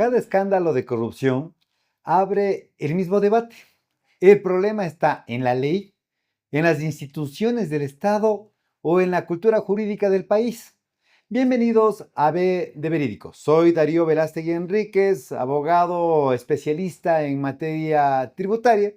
Cada escándalo de corrupción abre el mismo debate. El problema está en la ley, en las instituciones del Estado o en la cultura jurídica del país. Bienvenidos a B de Verídico. Soy Darío Veláztegui Enríquez, abogado especialista en materia tributaria,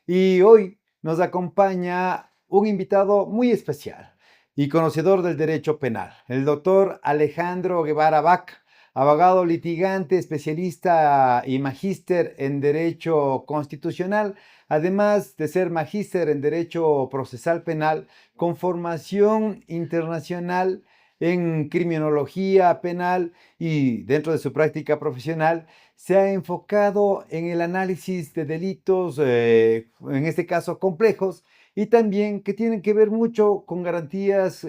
y hoy nos acompaña un invitado muy especial y conocedor del derecho penal, el doctor Alejandro Guevara Vaca, abogado litigante, especialista y magíster en Derecho Constitucional, además de ser magíster en Derecho Procesal Penal, con formación internacional en criminología penal, y dentro de su práctica profesional se ha enfocado en el análisis de delitos, en este caso complejos, y también que tienen que ver mucho con garantías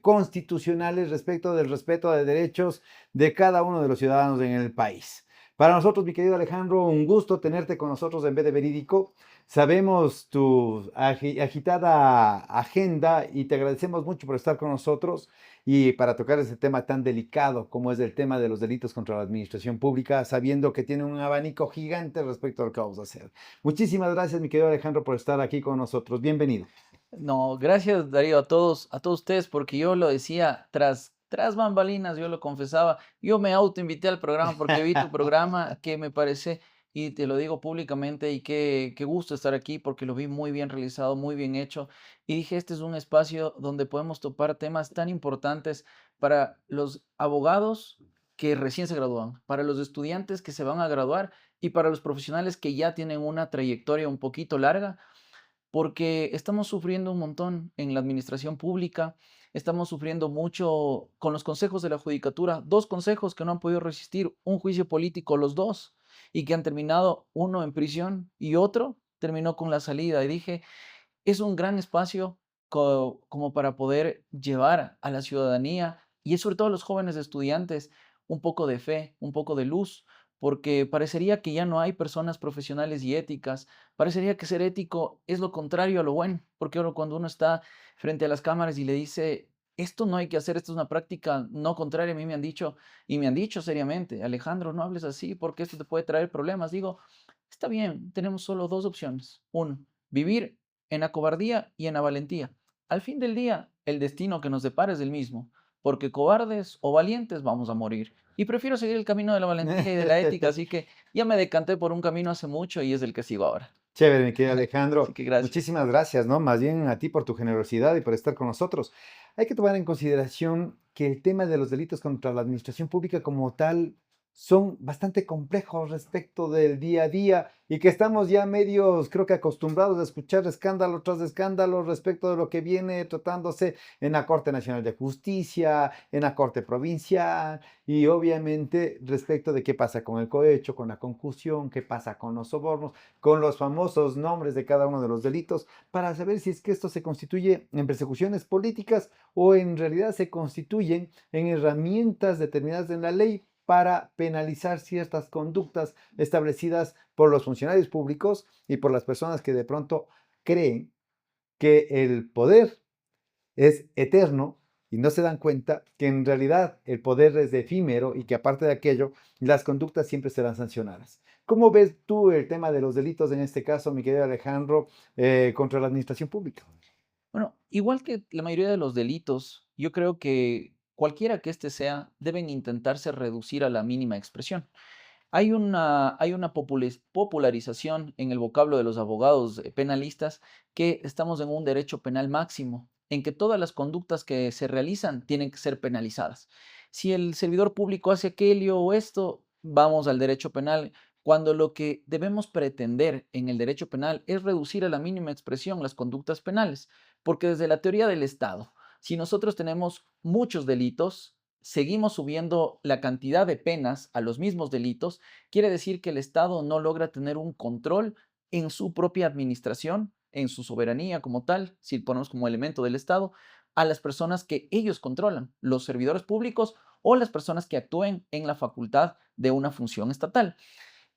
constitucionales respecto del respeto de derechos de cada uno de los ciudadanos en el país. Para nosotros, mi querido Alejandro, un gusto tenerte con nosotros en vez de Verídico. Sabemos tu agitada agenda y te agradecemos mucho por estar con nosotros y para tocar ese tema tan delicado como es el tema de los delitos contra la administración pública, sabiendo que tiene un abanico gigante respecto a lo que vamos a hacer. Muchísimas gracias, mi querido Alejandro, por estar aquí con nosotros. Bienvenido. No, gracias Darío a todos ustedes, porque yo lo decía tras bambalinas, yo lo confesaba, yo me autoinvité al programa porque vi tu programa que me parece, y te lo digo públicamente, y qué gusto estar aquí porque lo vi muy bien realizado, muy bien hecho, y dije, este es un espacio donde podemos topar temas tan importantes para los abogados que recién se gradúan, para los estudiantes que se van a graduar y para los profesionales que ya tienen una trayectoria un poquito larga porque estamos sufriendo un montón en la administración pública, estamos sufriendo mucho con los consejos de la judicatura, dos consejos que no han podido resistir un juicio político los dos y que han terminado uno en prisión y otro terminó con la salida. Y dije, es un gran espacio como para poder llevar a la ciudadanía y sobre todo a los jóvenes estudiantes un poco de fe, un poco de luz, porque parecería que ya no hay personas profesionales y éticas, parecería que ser ético es lo contrario a lo bueno, porque ahora cuando uno está frente a las cámaras y le dice, esto no hay que hacer, esto es una práctica no contraria, a mí me han dicho, y me han dicho seriamente, Alejandro, no hables así porque esto te puede traer problemas. Digo, está bien, tenemos solo dos opciones. Uno, vivir en la cobardía y en la valentía. Al fin del día, el destino que nos depara es el mismo, porque cobardes o valientes vamos a morir. Y prefiero seguir el camino de la valentía y de la ética, así que ya me decanté por un camino hace mucho y es el que sigo ahora. Chévere, mi querido Así Alejandro. que gracias. Muchísimas gracias, ¿no? Más bien a ti por tu generosidad y por estar con nosotros. Hay que tomar en consideración que el tema de los delitos contra la administración pública como tal son bastante complejos respecto del día a día y que estamos ya medios, creo que acostumbrados a escuchar escándalo tras escándalo respecto de lo que viene tratándose en la Corte Nacional de Justicia, en la Corte Provincial y obviamente respecto de qué pasa con el cohecho, con la concusión, qué pasa con los sobornos, con los famosos nombres de cada uno de los delitos, para saber si es que esto se constituye en persecuciones políticas o en realidad se constituyen en herramientas determinadas en la ley para penalizar ciertas conductas establecidas por los funcionarios públicos y por las personas que de pronto creen que el poder es eterno y no se dan cuenta que en realidad el poder es efímero y que aparte de aquello, las conductas siempre serán sancionadas. ¿Cómo ves tú el tema de los delitos en este caso, mi querido Alejandro, contra la administración pública? Bueno, igual que la mayoría de los delitos, yo creo que cualquiera que este sea, deben intentarse reducir a la mínima expresión. Hay una popularización en el vocablo de los abogados penalistas que estamos en un derecho penal máximo, en que todas las conductas que se realizan tienen que ser penalizadas. Si el servidor público hace aquello o esto, vamos al derecho penal, cuando lo que debemos pretender en el derecho penal es reducir a la mínima expresión las conductas penales, porque desde la teoría del Estado, si nosotros tenemos muchos delitos, seguimos subiendo la cantidad de penas a los mismos delitos, quiere decir que el Estado no logra tener un control en su propia administración, en su soberanía como tal, si ponemos como elemento del Estado, a las personas que ellos controlan, los servidores públicos o las personas que actúen en la facultad de una función estatal.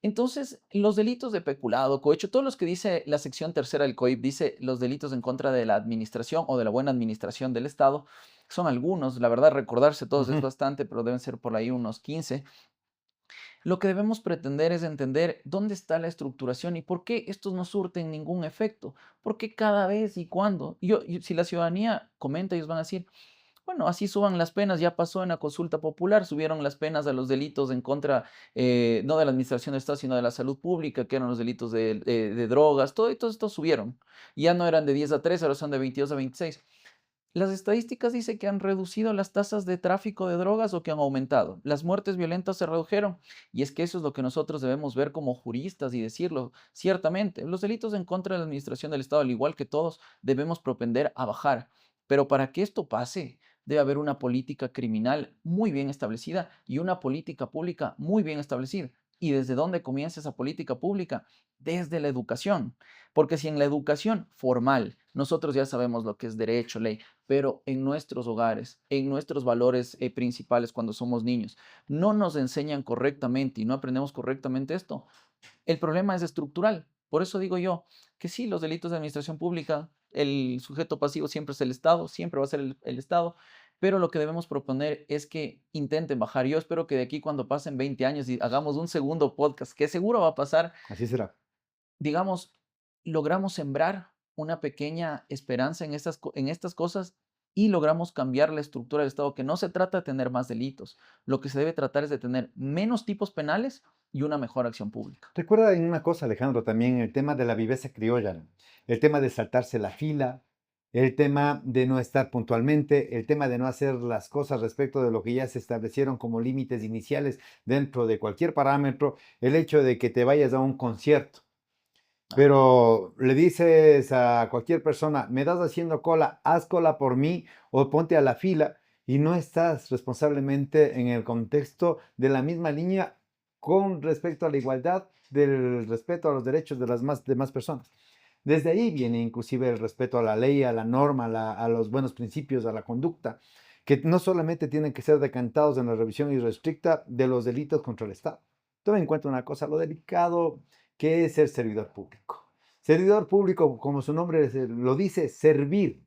Entonces, los delitos de peculado, cohecho, todos los que dice la sección tercera del COIP, dice los delitos en contra de la administración o de la buena administración del Estado, son algunos, la verdad recordarse todos es Ujú. bastante, pero deben ser por ahí unos 15. Lo que debemos pretender es entender dónde está la estructuración y por qué estos no surten ningún efecto. ¿Por qué cada vez y cuándo? Si la ciudadanía comenta, ellos van a decir, bueno, así suban las penas, ya pasó en la consulta popular, subieron las penas a los delitos en contra, no de la administración de Estado, sino de la salud pública, que eran los delitos de drogas, todo esto subieron. Ya no eran de 10 a 13, ahora son de 22 a 26. Las estadísticas dicen que han reducido las tasas de tráfico de drogas o que han aumentado. Las muertes violentas se redujeron. Y es que eso es lo que nosotros debemos ver como juristas y decirlo ciertamente. Los delitos en contra de la administración del Estado, al igual que todos, debemos propender a bajar. Pero para que esto pase, debe haber una política criminal muy bien establecida y una política pública muy bien establecida. ¿Y desde dónde comienza esa política pública? Desde la educación. Porque si en la educación formal nosotros ya sabemos lo que es derecho, ley, pero en nuestros hogares, en nuestros valores principales cuando somos niños, no nos enseñan correctamente y no aprendemos correctamente esto, el problema es estructural. Por eso digo yo que sí, los delitos de administración pública, el sujeto pasivo siempre es el Estado, siempre va a ser el Estado, pero lo que debemos proponer es que intenten bajar. Yo espero que de aquí cuando pasen 20 años y hagamos un segundo podcast, que seguro va a pasar, Así será. digamos, logramos sembrar una pequeña esperanza en estas cosas y logramos cambiar la estructura del Estado, que no se trata de tener más delitos, lo que se debe tratar es de tener menos tipos penales y una mejor acción pública. Recuerda en una cosa, Alejandro, también el tema de la viveza criolla, ¿no? El tema de saltarse la fila, el tema de no estar puntualmente, el tema de no hacer las cosas respecto de lo que ya se establecieron como límites iniciales dentro de cualquier parámetro, el hecho de que te vayas a un concierto, Ajá, pero le dices a cualquier persona, me das haciendo cola, haz cola por mí o ponte a la fila y no estás responsablemente en el contexto de la misma línea con respecto a la igualdad, del respeto a los derechos de las demás personas. Desde ahí viene inclusive el respeto a la ley, a la norma, a los buenos principios, a la conducta, que no solamente tienen que ser decantados en la revisión irrestricta de los delitos contra el Estado. Toma en cuenta una cosa, lo delicado que es ser servidor público. Servidor público, como su nombre lo dice, servir.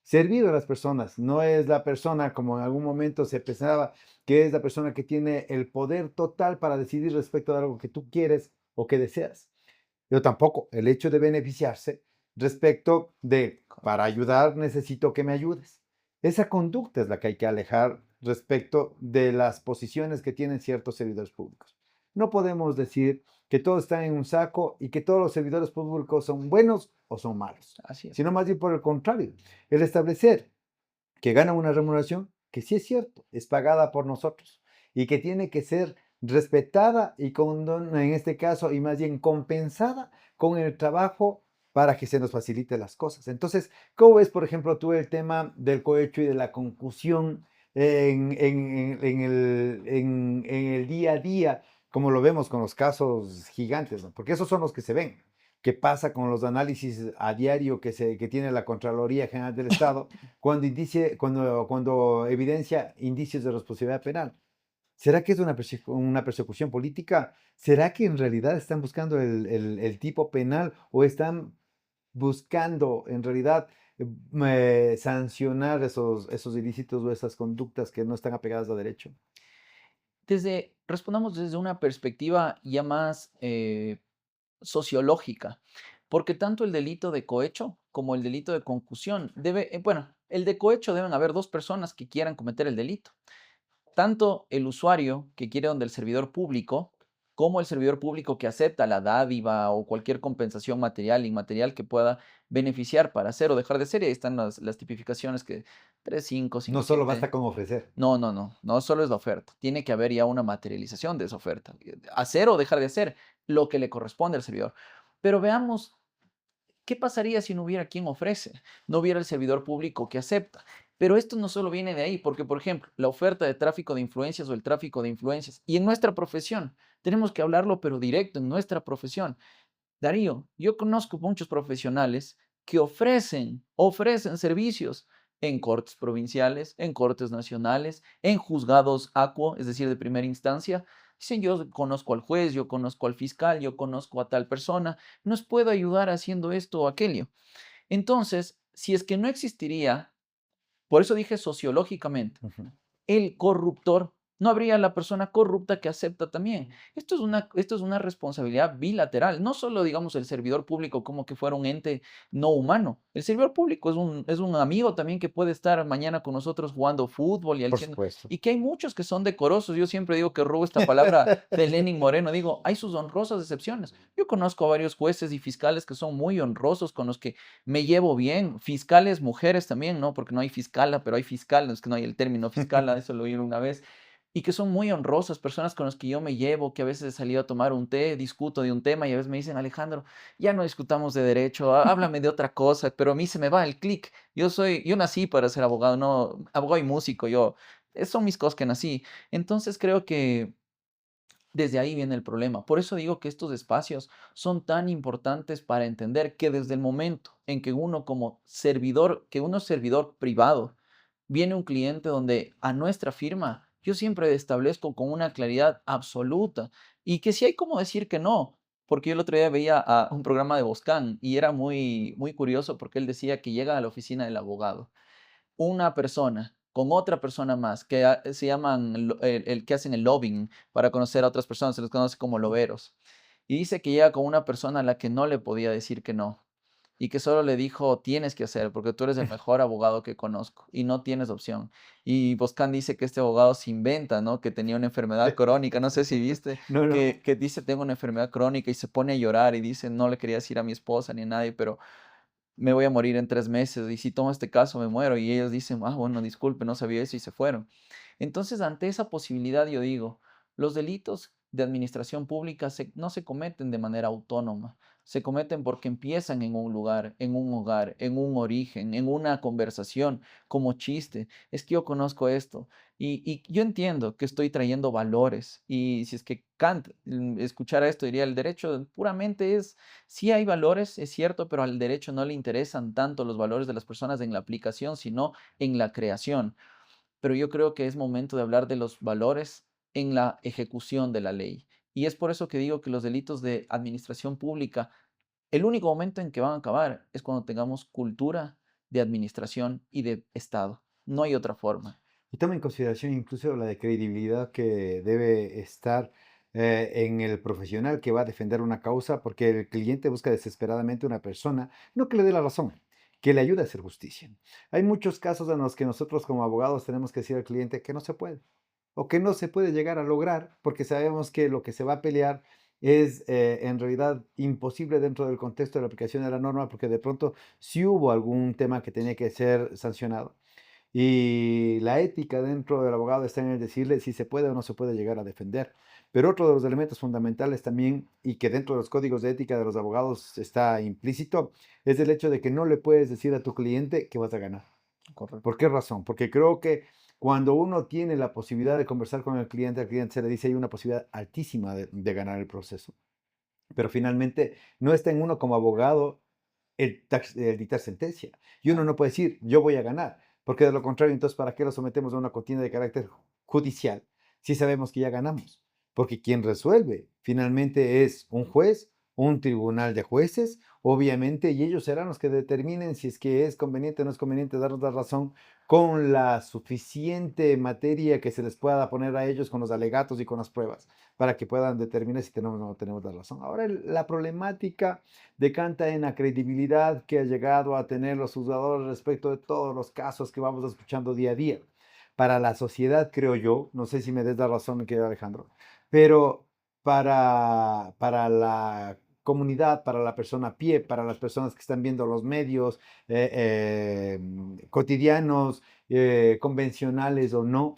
Servir a las personas. No es la persona, como en algún momento se pensaba, que es la persona que tiene el poder total para decidir respecto de algo que tú quieres o que deseas. Yo tampoco. El hecho de beneficiarse respecto de, para correcto. ayudar, necesito que me ayudes. Esa conducta es la que hay que alejar respecto de las posiciones que tienen ciertos servidores públicos. No podemos decir que todos están en un saco y que todos los servidores públicos son buenos o son malos, Así es. sino más bien por el contrario, el establecer que ganan una remuneración que sí es cierto, es pagada por nosotros y que tiene que ser respetada y en este caso y más bien compensada con el trabajo para que se nos facilite las cosas. Entonces, ¿cómo ves, por ejemplo, tú el tema del cohecho y de la concusión en el día a día, como lo vemos con los casos gigantes, ¿no? Porque esos son los que se ven. ¿Qué pasa con los análisis a diario que tiene la Contraloría General del Estado cuando evidencia indicios de responsabilidad penal? ¿Será que es una persecución política? ¿Será que en realidad están buscando el tipo penal o están buscando en realidad sancionar esos ilícitos o esas conductas que no están apegadas a derecho? Respondamos desde una perspectiva ya más sociológica, porque tanto el delito de cohecho como el delito de concusión bueno, el de cohecho deben haber dos personas que quieran cometer el delito. Tanto el usuario que quiere donde el servidor público, como el servidor público que acepta la dádiva o cualquier compensación material, inmaterial que pueda beneficiar para hacer o dejar de ser. Y ahí están las tipificaciones que 3, 5, No 5, solo 7. basta con ofrecer. No, no, no, no solo es la oferta. Tiene que haber ya una materialización de esa oferta. Hacer o dejar de hacer lo que le corresponde al servidor. Pero veamos ¿qué pasaría si no hubiera quien ofrece? No hubiera el servidor público que acepta. Pero esto no solo viene de ahí, porque, por ejemplo, la oferta de tráfico de influencias o el tráfico de influencias, y en nuestra profesión, tenemos que hablarlo, pero directo, en nuestra profesión. Darío, yo conozco muchos profesionales que ofrecen servicios en cortes provinciales, en cortes nacionales, en juzgados ACUO, es decir, de primera instancia. Dicen, yo conozco al juez, yo conozco al fiscal, yo conozco a tal persona, nos puedo ayudar haciendo esto o aquello. Entonces, si es que no existiría, por eso dije sociológicamente, Ujú. el corruptor, no habría la persona corrupta que acepta también. Esto es una responsabilidad bilateral, no solo, digamos, el servidor público como que fuera un ente no humano. El servidor público es un amigo también que puede estar mañana con nosotros jugando fútbol y Por haciendo, supuesto. y que hay muchos que son decorosos. Yo siempre digo que robo esta palabra de Lenin Moreno, digo, hay sus honrosas excepciones. Yo conozco a varios jueces y fiscales que son muy honrosos, con los que me llevo bien, fiscales, mujeres también, ¿no? Porque no hay fiscala, pero hay fiscal, no es que no hay el término fiscala, eso lo oí una vez, y que son muy honrosas, personas con las que yo me llevo, que a veces he salido a tomar un té, discuto de un tema y a veces me dicen, Alejandro, ya no discutamos de derecho, háblame de otra cosa, pero a mí se me va el clic. Yo nací para ser abogado, no, abogado y músico, son mis cosas que nací. Entonces creo que desde ahí viene el problema. Por eso digo que estos espacios son tan importantes para entender que desde el momento en que uno como servidor, que uno es servidor privado, viene un cliente donde a nuestra firma, yo siempre establezco con una claridad absoluta y que si hay como decir que no, porque yo el otro día veía a un programa de Boscan y era muy, muy curioso porque él decía que llega a la oficina del abogado una persona con otra persona más que se llaman el que hacen el lobbying para conocer a otras personas, se les conoce como loberos. Y dice que llega con una persona a la que no le podía decir que no y que solo le dijo, tienes que hacer, porque tú eres el mejor abogado que conozco y no tienes opción. Y Boscan dice que este abogado se inventa, ¿no? Que tenía una enfermedad crónica, no sé si viste, No, no. que dice, tengo una enfermedad crónica y se pone a llorar y dice, no le quería decir a mi esposa ni a nadie, pero me voy a morir en 3 meses y si tomo este caso me muero. Y ellos dicen, bueno, disculpe, no sabía eso y se fueron. Entonces, ante esa posibilidad, yo digo, los delitos de administración pública no se cometen de manera autónoma, se cometen porque empiezan en un lugar, en un hogar, en un origen, en una conversación, como chiste. Es que yo conozco esto y yo entiendo que estoy trayendo valores y si es que Kant escuchara esto diría, el derecho puramente es, sí hay valores, es cierto, pero al derecho no le interesan tanto los valores de las personas en la aplicación, sino en la creación. Pero yo creo que es momento de hablar de los valores en la ejecución de la ley. Y es por eso que digo que los delitos de administración pública, el único momento en que van a acabar es cuando tengamos cultura de administración y de Estado. No hay otra forma. Y toma en consideración incluso la de credibilidad que debe estar en el profesional que va a defender una causa, porque el cliente busca desesperadamente una persona, no que le dé la razón, que le ayude a hacer justicia. Hay muchos casos en los que nosotros como abogados tenemos que decir al cliente que no se puede, o que no se puede llegar a lograr, porque sabemos que lo que se va a pelear es en realidad imposible dentro del contexto de la aplicación de la norma, porque de pronto sí hubo algún tema que tenía que ser sancionado. Y la ética dentro del abogado está en el decirle si se puede o no se puede llegar a defender. Pero otro de los elementos fundamentales también, y que dentro de los códigos de ética de los abogados está implícito, es el hecho de que no le puedes decir a tu cliente que vas a ganar. Correcto. ¿Por qué razón? Porque creo que cuando uno tiene la posibilidad de conversar con el cliente, al cliente se le dice hay una posibilidad altísima de ganar el proceso. Pero finalmente no está en uno como abogado el dictar sentencia. Y uno no puede decir, yo voy a ganar, porque de lo contrario, entonces, ¿para qué lo sometemos a una contienda de carácter judicial si sabemos que ya ganamos? Porque quien resuelve finalmente es un juez, un tribunal de jueces, obviamente, y ellos serán los que determinen si es que es conveniente o no es conveniente darnos la razón con la suficiente materia que se les pueda poner a ellos con los alegatos y con las pruebas para que puedan determinar si tenemos o no tenemos la razón. Ahora, la problemática decanta en la credibilidad que ha llegado a tener los juzgadores respecto de todos los casos que vamos escuchando día a día. Para la sociedad, creo yo, no sé si me des la razón, mi querido Alejandro, pero para la comunidad, para la persona a pie, para las personas que están viendo los medios cotidianos, convencionales o no,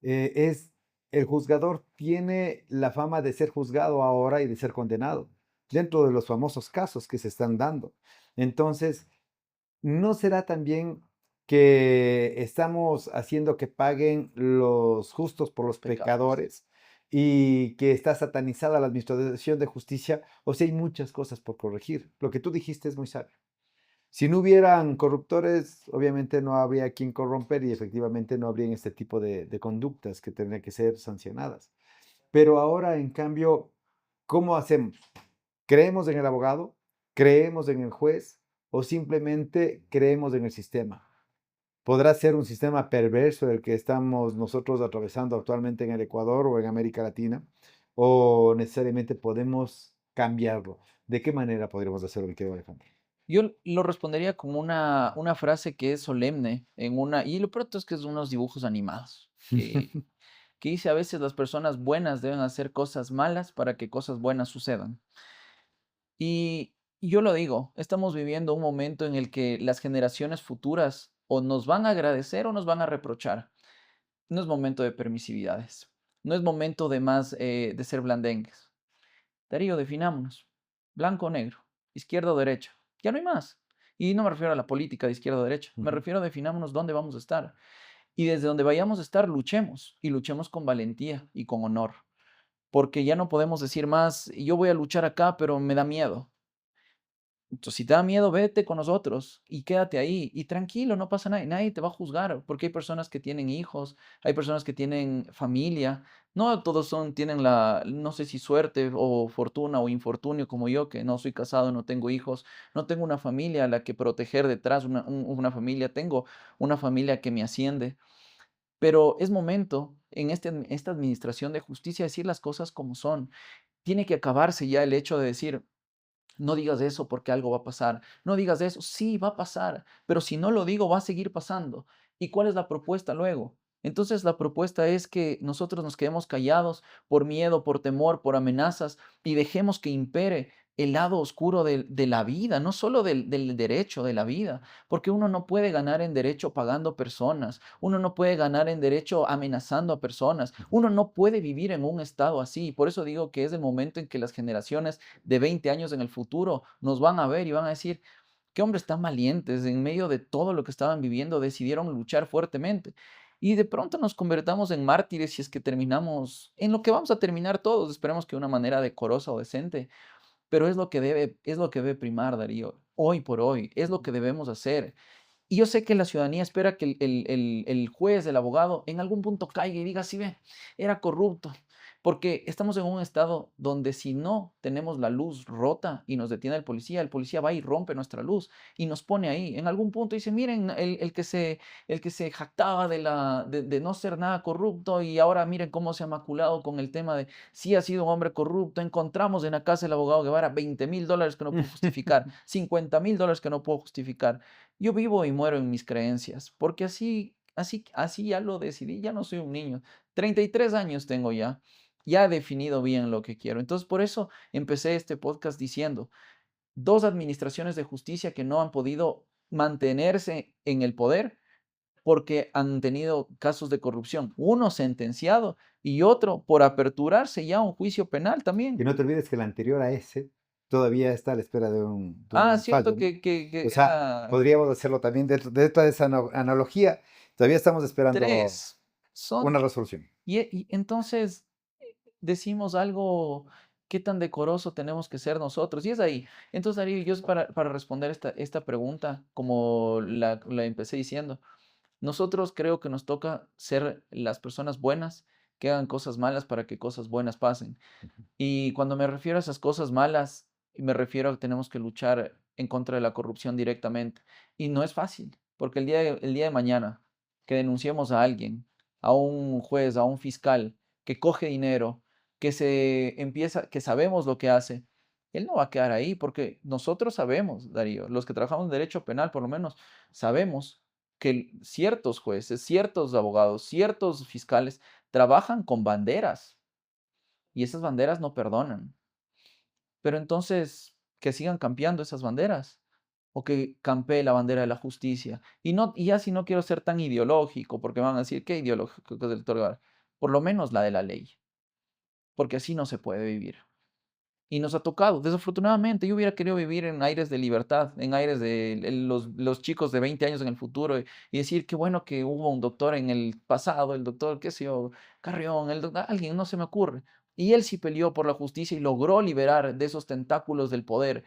es el juzgador tiene la fama de ser juzgado ahora y de ser condenado dentro de los famosos casos que se están dando. Entonces, ¿no será también que estamos haciendo que paguen los justos por los Pecados. pecadores y que está satanizada la administración de justicia? O sea, hay muchas cosas por corregir. Lo que tú dijiste es muy sabio. Si no hubieran corruptores, obviamente no habría quien corromper y efectivamente no habrían este tipo de conductas que tendrían que ser sancionadas. Pero ahora, en cambio, ¿cómo hacemos? ¿Creemos en el abogado? ¿Creemos en el juez? ¿O simplemente creemos en el sistema? ¿Podrá ser un sistema perverso el que estamos nosotros atravesando actualmente en el Ecuador o en América Latina? ¿O necesariamente podemos cambiarlo? ¿De qué manera podríamos hacerlo, mi querido Alejandro? Yo lo respondería con una frase que es solemne y lo pronto es que es unos dibujos animados, que dice a veces las personas buenas deben hacer cosas malas para que cosas buenas sucedan. Y yo lo digo, estamos viviendo un momento en el que las generaciones futuras o nos van a agradecer o nos van a reprochar. No es momento de permisividades, no es momento de más de ser blandengues. Darío, definámonos. Blanco o negro, izquierda o derecha. Ya no hay más. Y no me refiero a la política de izquierda o derecha. Me Ujú. refiero a definámonos dónde vamos a estar. Y desde donde vayamos a estar, luchemos. Y luchemos con valentía y con honor. Porque ya no podemos decir más, yo voy a luchar acá, pero me da miedo. Entonces, si te da miedo, vete con nosotros y quédate ahí. Y tranquilo, no pasa nada. Nadie te va a juzgar, porque hay personas que tienen hijos, hay personas que tienen familia. No todos tienen no sé si suerte o fortuna o infortunio como yo, que no soy casado, no tengo hijos, no tengo una familia a la que proteger detrás, una familia. Tengo una familia que me asciende. Pero es momento en esta administración de justicia decir las cosas como son. Tiene que acabarse ya el hecho de decir, no digas eso porque algo va a pasar. No digas eso. Sí, va a pasar. Pero si no lo digo, va a seguir pasando. ¿Y cuál es la propuesta luego? Entonces la propuesta es que nosotros nos quedemos callados por miedo, por temor, por amenazas y dejemos que impere el lado oscuro de la vida, no solo del derecho, de la vida, porque uno no puede ganar en derecho pagando personas, uno no puede ganar en derecho amenazando a personas, uno no puede vivir en un estado así. Por eso digo que es el momento en que las generaciones de 20 años en el futuro nos van a ver y van a decir, qué hombres tan valientes, en medio de todo lo que estaban viviendo, decidieron luchar fuertemente. Y de pronto nos convertamos en mártires si es que terminamos en lo que vamos a terminar todos, esperemos que de una manera decorosa o decente, pero es lo que debe primar, Darío, hoy por hoy, es lo que debemos hacer. Y yo sé que la ciudadanía espera que el juez, el abogado, en algún punto caiga y diga, sí ve, era corrupto. Porque estamos en un estado donde si no tenemos la luz rota y nos detiene el policía va y rompe nuestra luz y nos pone ahí. En algún punto dice, miren, el que se jactaba de no ser nada corrupto y ahora miren cómo se ha maculado con el tema de si ha sido un hombre corrupto. Encontramos en la casa del abogado Guevara $20,000 que no puedo justificar, $50,000 que no puedo justificar. Yo vivo y muero en mis creencias, porque así ya lo decidí, ya no soy un niño. 33 años tengo ya, ya he definido bien lo que quiero. Entonces, por eso empecé este podcast diciendo, dos administraciones de justicia que no han podido mantenerse en el poder porque han tenido casos de corrupción, uno sentenciado y otro por aperturarse ya a un juicio penal Y también. no te olvides que el anterior a ese todavía está a la espera de Ah, un cierto fallo, ¿no? que O sea, era podríamos hacerlo también dentro de esa analogía. Todavía estamos esperando tres. Son una resolución. Y entonces decimos algo, qué tan decoroso tenemos que ser nosotros. Y es ahí. Entonces, Darío, yo para responder esta pregunta, como la empecé diciendo, nosotros creo que nos toca ser las personas buenas que hagan cosas malas para que cosas buenas pasen. Y cuando me refiero a esas cosas malas, me refiero a que tenemos que luchar en contra de la corrupción directamente. Y no es fácil, porque el día de mañana que denunciemos a alguien, a un juez, a un fiscal, que coge dinero, que sabemos lo que hace, él no va a quedar ahí, porque nosotros sabemos, Darío, los que trabajamos en derecho penal por lo menos, sabemos que ciertos jueces, ciertos abogados, ciertos fiscales trabajan con banderas y esas banderas no perdonan. Pero entonces, que sigan campeando esas banderas o que campee la bandera de la justicia. Y ya si no quiero ser tan ideológico, porque van a decir, ¿qué ideológico es el doctor Guevara? Por lo menos la de la ley, porque así no se puede vivir. Y nos ha tocado, desafortunadamente, yo hubiera querido vivir en aires de libertad, en aires de los chicos de 20 años en el futuro y decir, qué bueno que hubo un doctor en el pasado, el doctor, qué sé yo, Carrión, alguien, no se me ocurre. Y él sí peleó por la justicia y logró liberar de esos tentáculos del poder.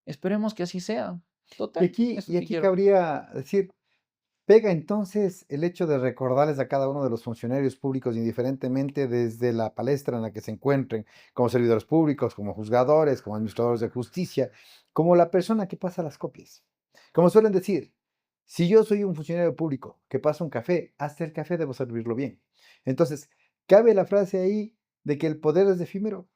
Esperemos que así sea. Total, eso Y es lo que aquí quiero. cabría decir, pega entonces el hecho de recordarles a cada uno de los funcionarios públicos, indiferentemente desde la palestra en la que se encuentren, como servidores públicos, como juzgadores, como administradores de justicia, como la persona que pasa las copias. Como suelen decir, Si yo soy un funcionario público que pasa un café, hasta el café debo servirlo bien. Entonces, ¿cabe la frase ahí de que el poder es efímero?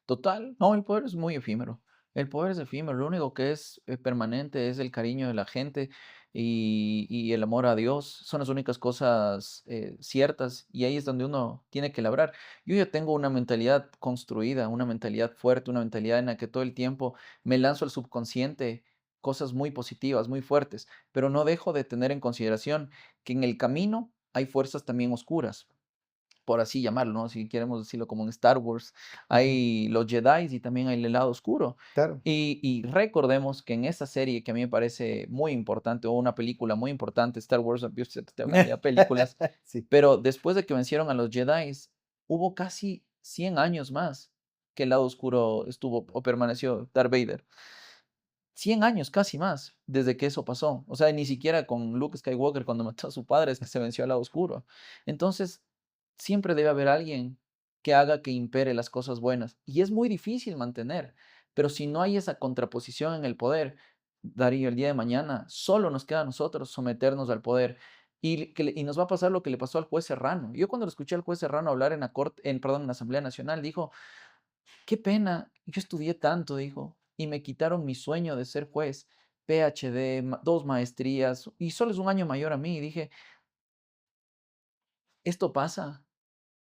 Total, no, el poder es muy efímero. El poder es efímero. Lo único que es permanente es el cariño de la gente y el amor a Dios. Son las únicas cosas ciertas y ahí es donde uno tiene que labrar. Yo ya tengo una mentalidad construida, una mentalidad fuerte, una mentalidad en la que todo el tiempo me lanzo al subconsciente cosas muy positivas, muy fuertes, pero no dejo de tener en consideración que en el camino hay fuerzas también oscuras por así llamarlo, ¿no? Si queremos decirlo como en Star Wars, Ujú. hay los Jedis y también hay el lado oscuro. Claro, Y recordemos que en esta serie que a mí me parece muy importante, o una película muy importante, Star Wars, yo sé que tengo calidad de películas, sí, pero después de que vencieron a los Jedis, hubo casi 100 años más que el lado oscuro estuvo o permaneció Darth Vader. 100 años, casi más, desde que eso pasó. O sea, ni siquiera con Luke Skywalker cuando mató a su padre es que se venció al lado oscuro. Entonces, siempre debe haber alguien que haga que impere las cosas buenas. Y es muy difícil mantener, pero si no hay esa contraposición en el poder, Darío, el día de mañana solo nos queda a nosotros someternos al poder. Y nos va a pasar lo que le pasó al juez Serrano. Yo cuando lo escuché al juez Serrano hablar en la corte, perdón, en la Asamblea Nacional, dijo, qué pena, yo estudié tanto, dijo, y me quitaron mi sueño de ser juez, PhD, dos maestrías, y solo es un año mayor a mí. Y dije, esto pasa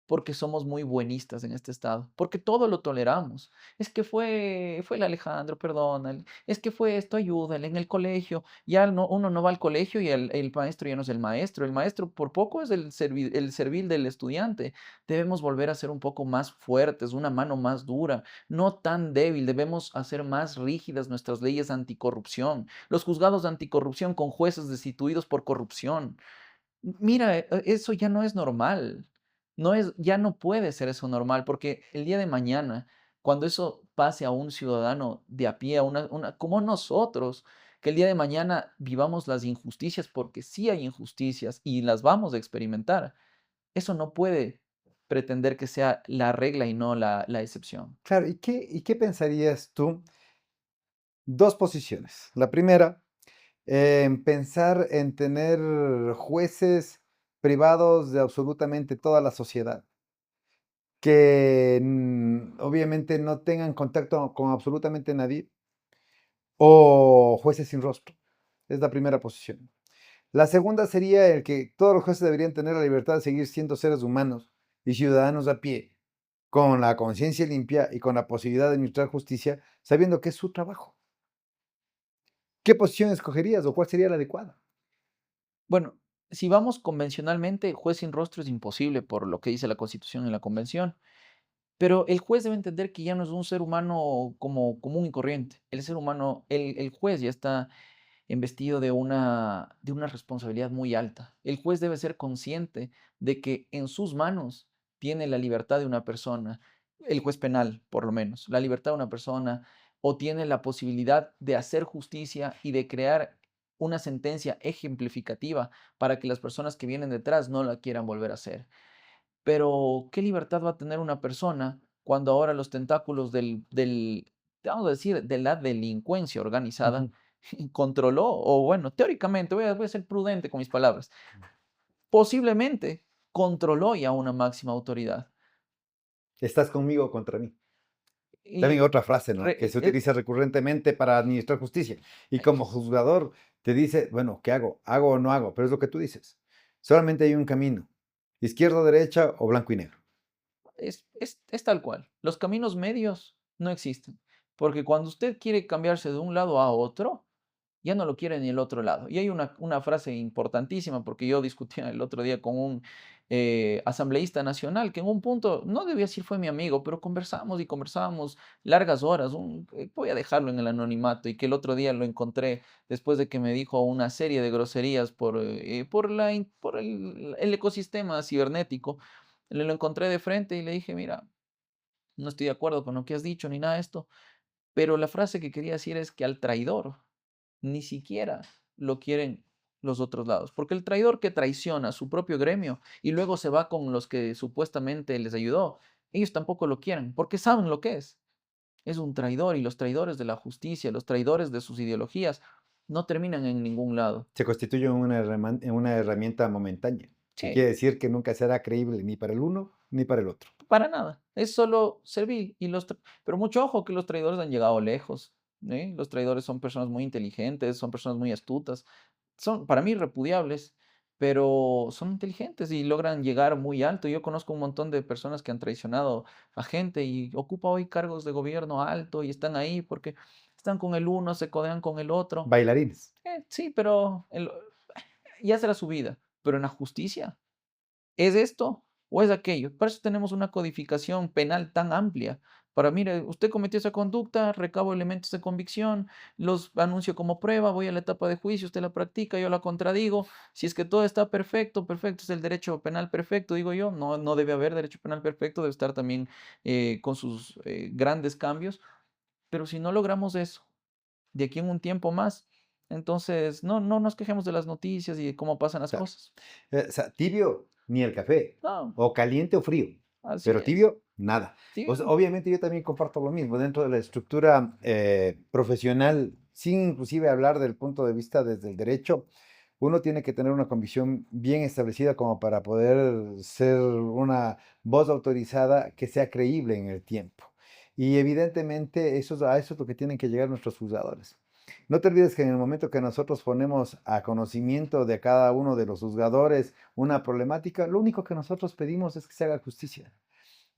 porque somos muy buenistas en este estado, porque todo lo toleramos. Es que fue el Alejandro, perdónale, es que fue esto, ayúdale, en el colegio, ya no, uno no va al colegio y el maestro ya no es el maestro por poco es el servil del estudiante. Debemos volver a ser un poco más fuertes, una mano más dura, no tan débil, debemos hacer más rígidas nuestras leyes anticorrupción, los juzgados de anticorrupción con jueces destituidos por corrupción. Mira, eso ya no es normal. Ya no puede ser eso normal, porque el día de mañana, cuando eso pase a un ciudadano de a pie, a como nosotros, que el día de mañana vivamos las injusticias, porque sí hay injusticias y las vamos a experimentar, eso no puede pretender que sea la regla y no la excepción. claro. ¿Y qué pensarías tú? Dos posiciones. La primera, en pensar en tener jueces privados de absolutamente toda la sociedad, que obviamente no tengan contacto con absolutamente nadie, o jueces sin rostro. Es la primera posición. La segunda sería el que todos los jueces deberían tener la libertad de seguir siendo seres humanos y ciudadanos a pie, con la conciencia limpia y con la posibilidad de administrar justicia, sabiendo que es su trabajo. ¿Qué posición escogerías o cuál sería la adecuada? Bueno, si vamos convencionalmente, juez sin rostro es imposible por lo que dice la Constitución y la Convención. Pero el juez debe entender que ya no es un ser humano como común y corriente. El ser humano, el juez ya está investido de una responsabilidad muy alta. El juez debe ser consciente de que en sus manos tiene la libertad de una persona, el juez penal, por lo menos, la libertad de una persona, o tiene la posibilidad de hacer justicia y de crear una sentencia ejemplificativa para que las personas que vienen detrás no la quieran volver a hacer. Pero, ¿qué libertad va a tener una persona cuando ahora los tentáculos vamos a decir, de la delincuencia organizada Ujú. controló, o bueno, teóricamente, voy a ser prudente con mis palabras, posiblemente controló ya una máxima autoridad? Estás conmigo o contra mí. También Y otra frase, ¿no? Que re- se utiliza recurrentemente para administrar justicia. Y como juzgador te dice, bueno, ¿qué hago? ¿Hago o no hago? Pero es lo que tú dices. Solamente hay un camino. Izquierda o derecha o blanco y negro. es tal cual. Los caminos medios no existen, porque cuando usted quiere cambiarse de un lado a otro, ya no lo quiere ni el otro lado. Y hay una frase importantísima, porque yo discutía el otro día con un asambleísta nacional que en un punto, no debía decir fue mi amigo, pero conversamos y conversábamos largas horas. Voy a dejarlo en el anonimato y que el otro día lo encontré después de que me dijo una serie de groserías por el ecosistema cibernético. Le lo encontré de frente y le dije, mira, no estoy de acuerdo con lo que has dicho ni nada de esto, pero la frase que quería decir es que al traidor ni siquiera lo quieren los otros lados, porque el traidor que traiciona a su propio gremio y luego se va con los que supuestamente les ayudó, ellos tampoco lo quieren, porque saben lo que es. Es un traidor y los traidores de la justicia, los traidores de sus ideologías, no terminan en ningún lado. Se constituye en una herramienta momentánea, que Sí, quiere decir que nunca será creíble ni para el uno ni para el otro. para nada. Es solo servil. Pero mucho ojo que los traidores han llegado lejos. ¿Eh? Los traidores son personas muy inteligentes, son personas muy astutas. Son para mí repudiables, pero son inteligentes y logran llegar muy alto. Yo conozco un montón de personas que han traicionado a gente y ocupan hoy cargos de gobierno alto y están ahí porque están con el uno, se codean con el otro. Bailarines. Sí, pero ya será su vida. Pero en la justicia, ¿es esto o es aquello? Para eso tenemos una codificación penal tan amplia. Para, mire, usted cometió esa conducta, recabo elementos de convicción, los anuncio como prueba, voy a la etapa de juicio, usted la practica, yo la contradigo. Si es que todo está perfecto, perfecto es el derecho penal perfecto, digo yo. No, no debe haber derecho penal perfecto, debe estar también con sus grandes cambios. Pero si no logramos eso, de aquí en un tiempo más, entonces no nos quejemos de las noticias y de cómo pasan las Claro. cosas. O sea, tibio ni el café, No, o caliente o frío, así pero es. tibio, nada. Sí, O sea, obviamente yo también comparto lo mismo dentro de la estructura profesional, sin inclusive hablar del punto de vista desde el derecho. Uno tiene que tener una convicción bien establecida como para poder ser una voz autorizada que sea creíble en el tiempo. Y evidentemente a eso es lo que tienen que llegar nuestros juzgadores. No te olvides que en el momento que nosotros ponemos a conocimiento de cada uno de los juzgadores una problemática, lo único que nosotros pedimos es que se haga justicia.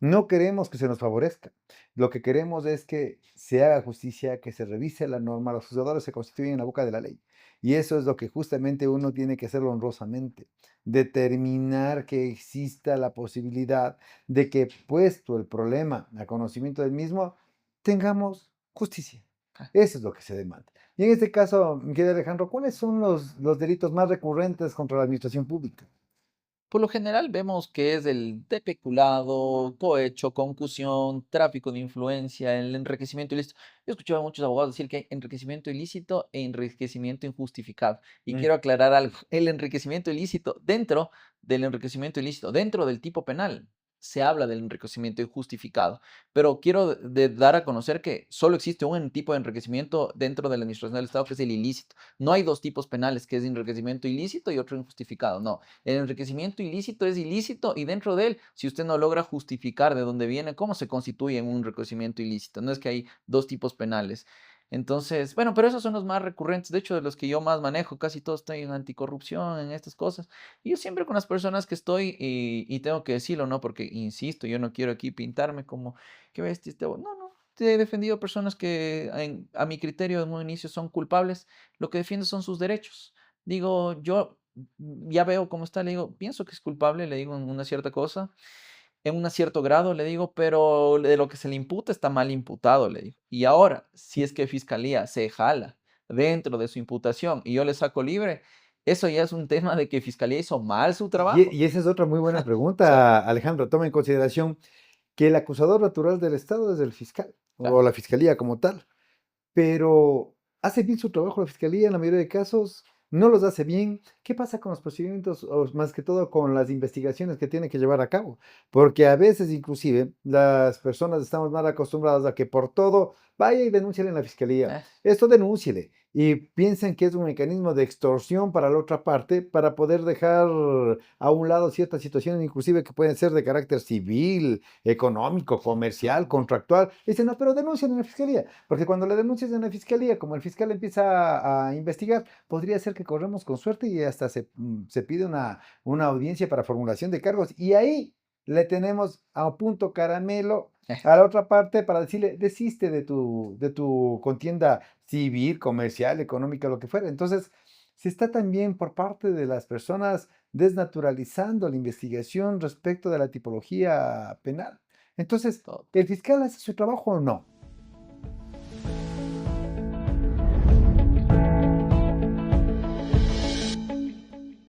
No queremos que se nos favorezca. Lo que queremos es que se haga justicia, que se revise la norma. Los juzgadores se constituyen en la boca de la ley. Y eso es lo que justamente uno tiene que hacerlo honrosamente. Determinar que exista la posibilidad de que, puesto el problema a conocimiento del mismo, tengamos justicia. Eso es lo que se demanda. Y en este caso, mi querido Alejandro, ¿cuáles son los delitos más recurrentes contra la administración pública? por lo general vemos que es el de peculado, cohecho, concusión, tráfico de influencia, el enriquecimiento ilícito. Yo he escuchado a muchos abogados decir que hay enriquecimiento ilícito e enriquecimiento injustificado. Y Mm. quiero aclarar algo. El enriquecimiento ilícito, dentro del enriquecimiento ilícito, dentro del tipo penal, se habla del enriquecimiento injustificado. Pero quiero dar a conocer que solo existe un tipo de enriquecimiento dentro de la administración del Estado, que es el ilícito. No hay dos tipos penales, que es enriquecimiento ilícito y otro injustificado. No, el enriquecimiento ilícito es ilícito y dentro de él, si usted no logra justificar de dónde viene, cómo se constituye en un enriquecimiento ilícito. No es que hay dos tipos penales. Entonces, bueno, pero esos son los más recurrentes, de hecho, de los que yo más manejo, casi todo estoy en anticorrupción, en estas cosas. Y yo siempre con las personas que estoy, y tengo que decirlo, ¿no? Porque, insisto, yo no quiero aquí pintarme como, qué bestia este. No, no, he defendido personas que a mi criterio de un inicio son culpables, lo que defiendo son sus derechos. Digo, yo ya veo cómo está, le digo, pienso que es culpable, le digo en una cierta cosa, en un cierto grado, le digo, pero de lo que se le imputa está mal imputado, le digo. Y ahora, si es que Fiscalía se jala dentro de su imputación y yo le saco libre, eso ya es un tema de que Fiscalía hizo mal su trabajo. Y esa es otra muy buena Sí, pregunta, Alejandro. Toma en consideración que el acusador natural del Estado es el fiscal o claro. la fiscalía como tal, pero ¿hace bien su trabajo la fiscalía en la mayoría de casos? ¿No los hace bien? ¿Qué pasa con los procedimientos o más que todo con las investigaciones que tiene que llevar a cabo? Porque a veces inclusive las personas estamos mal acostumbradas a que por todo vaya y denúnciale en la fiscalía. Eh, Esto denúnciele y piensan que es un mecanismo de extorsión para la otra parte para poder dejar a un lado ciertas situaciones inclusive que pueden ser de carácter civil, económico, comercial, contractual. Dicen, no, pero denuncian en la fiscalía. Porque cuando le denuncias en la fiscalía, como el fiscal empieza a investigar, podría ser que corremos con suerte y hasta se pide una audiencia para formulación de cargos. Y ahí le tenemos a punto caramelo eh. a la otra parte para decirle, desiste de tu contienda civil, comercial, económica, lo que fuera. Entonces, se está también por parte de las personas desnaturalizando la investigación respecto de la tipología penal. Entonces, Todo. ¿el fiscal hace su trabajo o no?